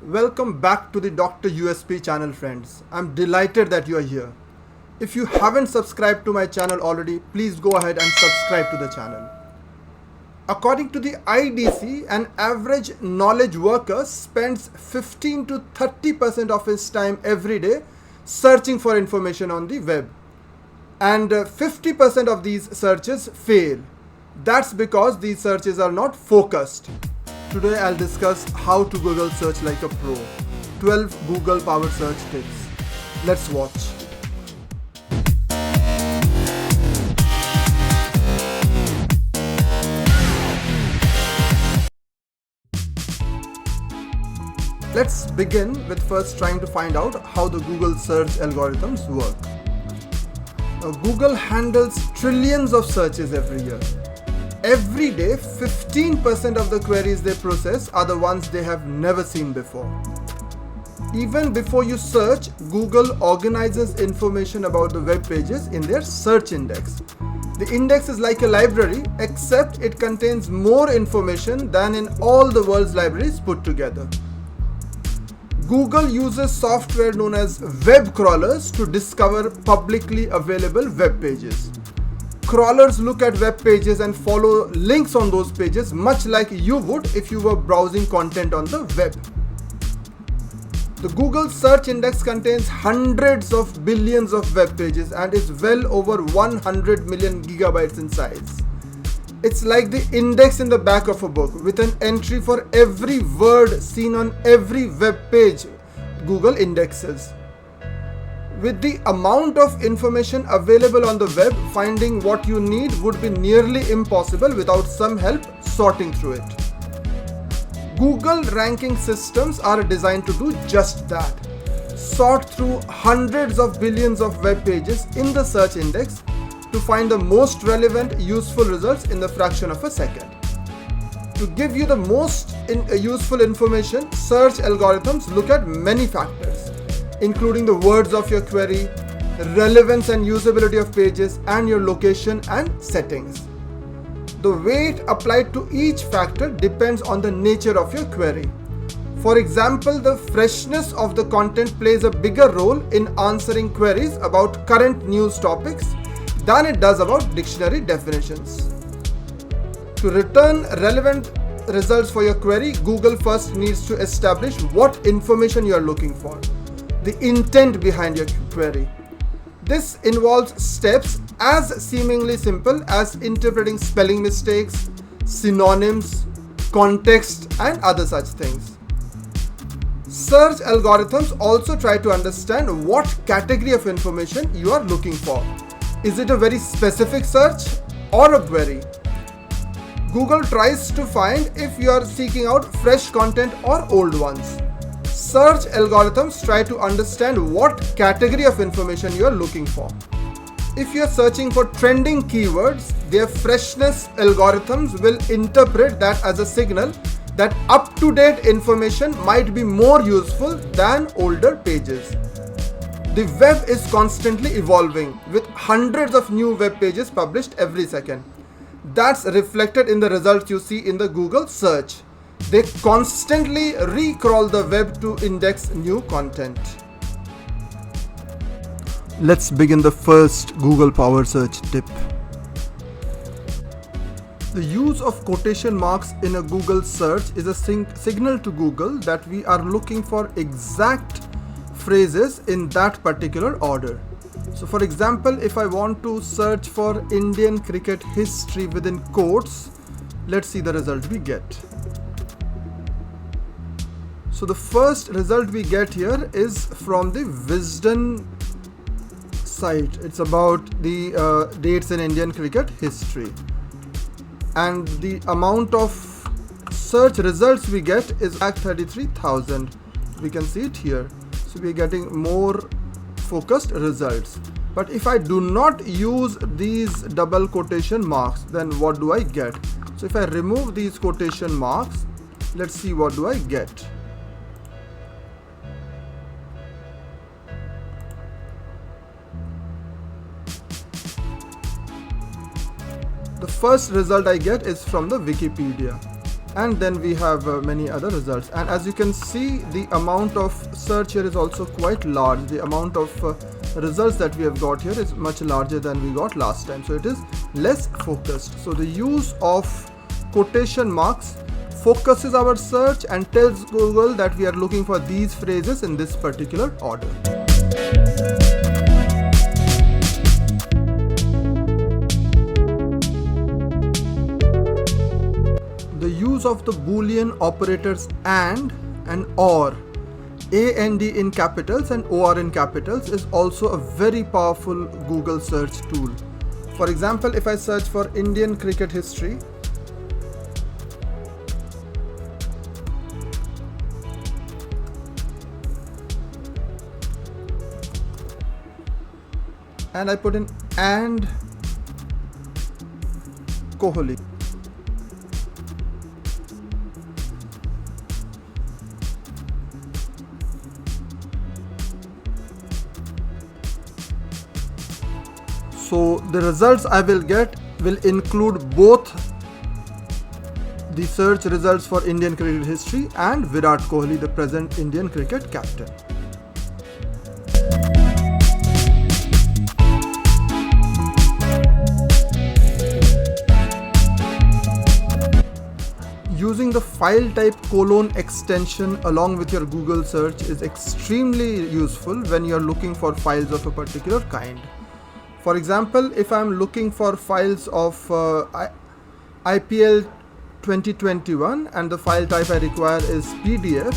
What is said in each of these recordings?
Welcome back to the Dr. USP channel, friends. I'm delighted that you are here. If you haven't subscribed to my channel already, please go ahead and subscribe to the channel. According to the IDC, an average knowledge worker spends 15 to 30% of his time every day searching for information on the web. And 50% of these searches fail. That's because these searches are not focused. Today I'll discuss how to Google search like a pro. 12 Google powered search tips. Let's watch. Let's begin with first trying to find out how the Google search algorithms work. Google handles trillions of searches every year. Every day, 15% of the queries they process are the ones they have never seen before. Even before you search, Google organizes information about the web pages in their search index. The index is like a library, except it contains more information than in all the world's libraries put together. Google uses software known as web crawlers to discover publicly available web pages. Crawlers look at web pages and follow links on those pages much like you would if you were browsing content on the web. The Google search index contains hundreds of billions of web pages and is well over 100 million gigabytes in size. It's like the index in the back of a book with an entry for every word seen on every web page Google indexes. With the amount of information available on the web, finding what you need would be nearly impossible without some help sorting through it. Google ranking systems are designed to do just that. Sort through hundreds of billions of web pages in the search index to find the most relevant, useful results in the fraction of a second. To give you the most useful information, search algorithms look at many factors, including the words of your query, relevance and usability of pages, and your location and settings. The weight applied to each factor depends on the nature of your query. For example, the freshness of the content plays a bigger role in answering queries about current news topics than it does about dictionary definitions. To return relevant results for your query, Google first needs to establish what information you are looking for, the intent behind your query. This involves steps as seemingly simple as interpreting spelling mistakes, synonyms, context, and other such things. Search algorithms also try to understand what category of information you are looking for. Is it a very specific search or a query? Google tries to find if you are seeking out fresh content or old ones. Search algorithms try to understand what category of information you are looking for. If you are searching for trending keywords, their freshness algorithms will interpret that as a signal that up-to-date information might be more useful than older pages. The web is constantly evolving with hundreds of new web pages published every second. That's reflected in the results you see in the Google search. They constantly recrawl the web to index new content. Let's begin the first Google Power Search tip. The use of quotation marks in a Google search is a signal to Google that we are looking for exact phrases in that particular order. So for example, if I want to search for Indian cricket history within quotes, let's see the result we get. So the first result we get here is from the Wisden site. It's about the dates in Indian cricket history. And the amount of search results we get is like 33,000. We can see it here. So we're getting more focused results. But if I do not use these double quotation marks, then what do I get? So if I remove these quotation marks, let's see what do I get. The first result I get is from the Wikipedia. and then we have many other results. And as you can see, the amount of search here is also quite large. The amount of results that we have got here is much larger than we got last time, so it is less focused. So the use of quotation marks focuses our search and tells Google that we are looking for these phrases in this particular order. The use of the Boolean operators and or, and in capitals and or in capitals, is also a very powerful Google search tool. For example, if I search for Indian cricket history, and I put in and Kohli, so the results I will get will include both the search results for Indian cricket history and Virat Kohli, the present Indian cricket captain. Using the file type : extension along with your Google search is extremely useful when you are looking for files of a particular kind. For example, if I am looking for files of IPL 2021 and the file type I require is PDF,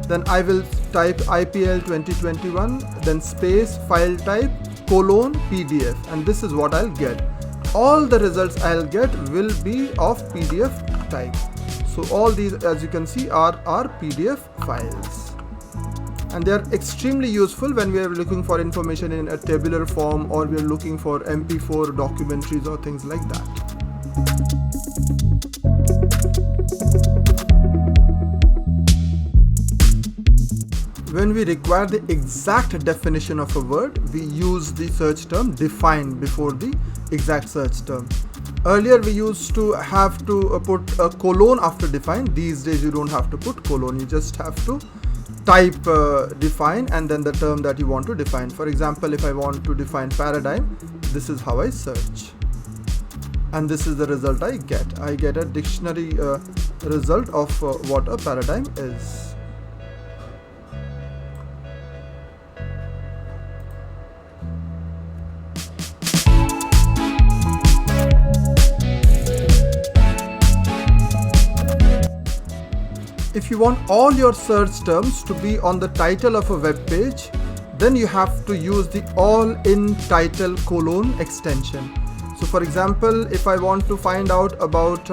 then I will type IPL 2021 then space file type : PDF, and this is what I'll get. All the results I'll get will be of PDF type. So all these, as you can see, are PDF files, and they are extremely useful when we are looking for information in a tabular form, or we are looking for MP4 documentaries or things like that. When we require the exact definition of a word, we use the search term define before the exact search term. Earlier we used to have to put a colon after define. These days you don't have to put colon, you just have to type define and then the term that you want to define. For example, if I want to define paradigm, this is how I search, and this is the result I get. I get a dictionary result of what a paradigm is. If you want all your search terms to be on the title of a web page, then you have to use the all in title : extension. So for example, if I want to find out about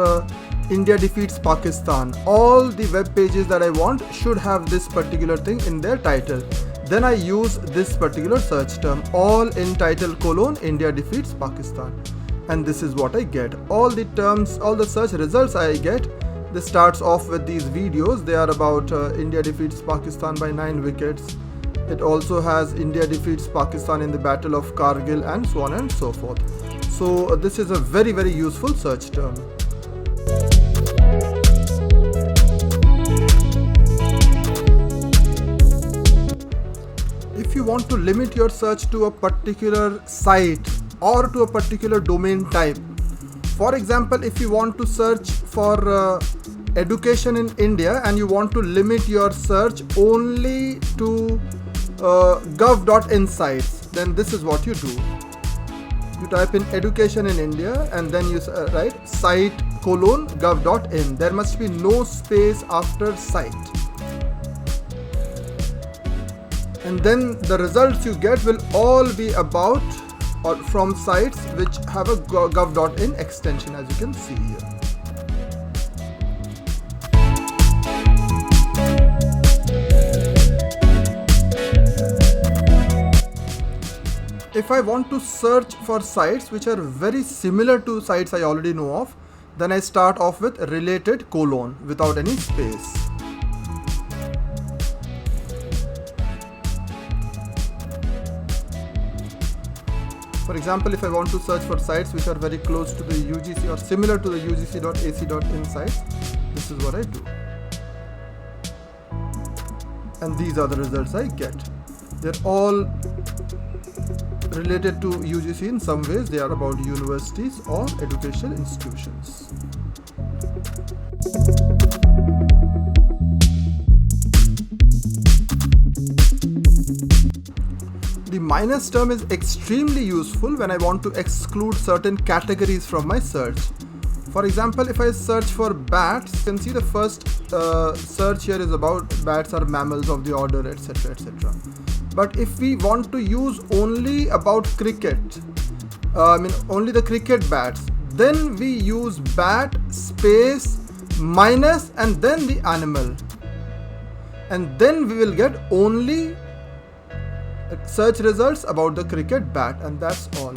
India defeats Pakistan, all the web pages that I want should have this particular thing in their title. Then I use this particular search term, all in title : India defeats Pakistan, and this is what I get. All the terms, all the search results I get, this starts off with these videos. They are about India defeats Pakistan by 9 wickets. It also has India defeats Pakistan in the Battle of Kargil, and so on and so forth. So this is a very, very useful search term. If you want to limit your search to a particular site or to a particular domain type, for example, if you want to search for education in India and you want to limit your search only to gov.in sites, then this is what you do. You type in education in India and then you write site : gov.in. There must be no space after site. And then the results you get will all be about or from sites which have a gov.in extension, as you can see here. If I want to search for sites which are very similar to sites I already know of, then I start off with related : without any space. For example, if I want to search for sites which are very close to the UGC or similar to the UGC.ac.in sites, this this is what I do. And these are the results I get. They're all related to UGC in some ways. They are about universities or educational institutions. The minus term is extremely useful when I want to exclude certain categories from my search. For example, if I search for bats, you can see the first search here is about bats are mammals of the order, etc, etc. But if we want to use only about cricket, only the cricket bats, then we use bat space minus and then the animal, and then we will get only search results about the cricket bat, and that's all.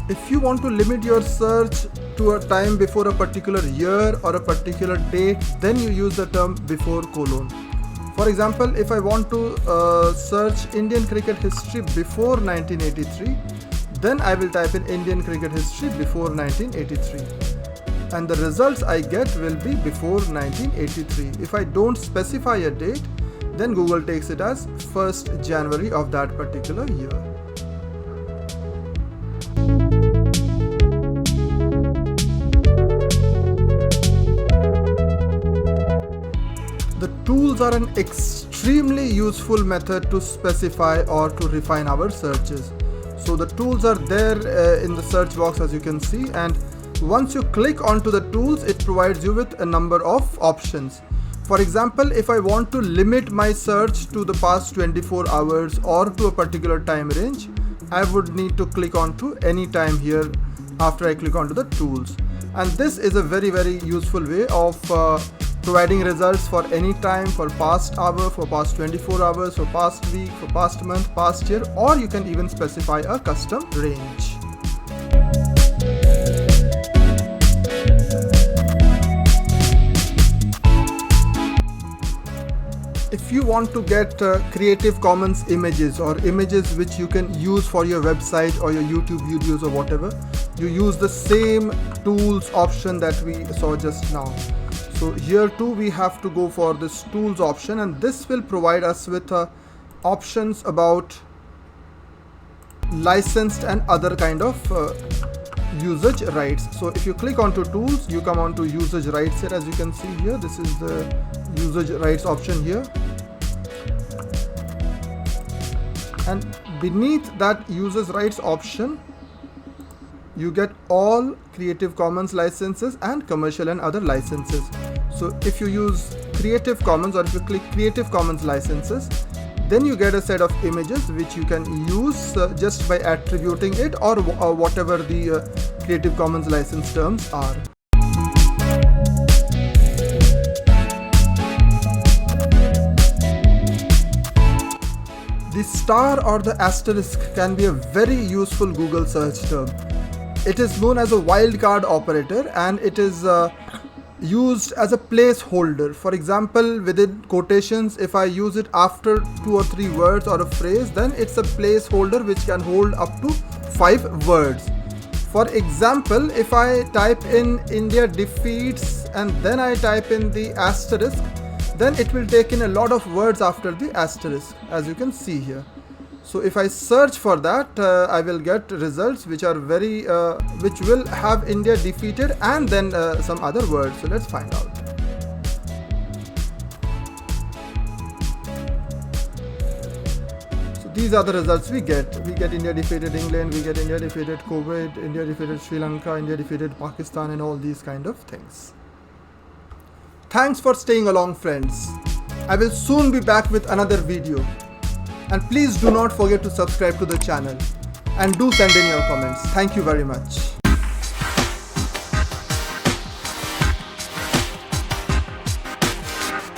If you want to limit your search to a time before a particular year or a particular date, then you use the term before colon. For example, if I want to search Indian cricket history before 1983, then I will type in Indian cricket history before 1983. And the results I get will be before 1983. If I don't specify a date, then Google takes it as 1st January of that particular year. The tools are an extremely useful method to specify or to refine our searches. So the tools are there in the search box, as you can see, and once you click onto the tools, it provides you with a number of options. For example, if I want to limit my search to the past 24 hours or to a particular time range, I would need to click onto any time here after I click onto the tools. And this is a very, very useful way of providing results for any time, for past hour, for past 24 hours, for past week, for past month, past year, or you can even specify a custom range. If you want to get Creative Commons images or images which you can use for your website or your YouTube videos or whatever, you use the same tools option that we saw just now. So here too we have to go for this tools option, and this will provide us with options about licensed and other kind of usage rights. So if you click onto tools, you come onto usage rights here. As you can see here, this is the usage rights option here, and beneath that usage rights option you get all Creative Commons licenses and commercial and other licenses. So if you use Creative Commons, or if you click Creative Commons licenses, then you get a set of images which you can use just by attributing it or whatever the Creative Commons license terms are. The star or the asterisk can be a very useful Google search term. It is known as a wildcard operator, and it is used as a placeholder. For example, within quotations, if I use it after 2 or 3 words or a phrase, then it's a placeholder which can hold up to 5 words. For example, if I type in India defeats and then I type in the asterisk, then it will take in a lot of words after the asterisk, as you can see here. So if I search for that, I will get results which are which will have India defeated and then some other words. So let's find out. So these are the results we get. We get India defeated England, we get India defeated COVID, India defeated Sri Lanka, India defeated Pakistan, and all these kind of things. Thanks for staying along, friends. I will soon be back with another video. And please do not forget to subscribe to the channel, and do send in your comments. Thank you very much.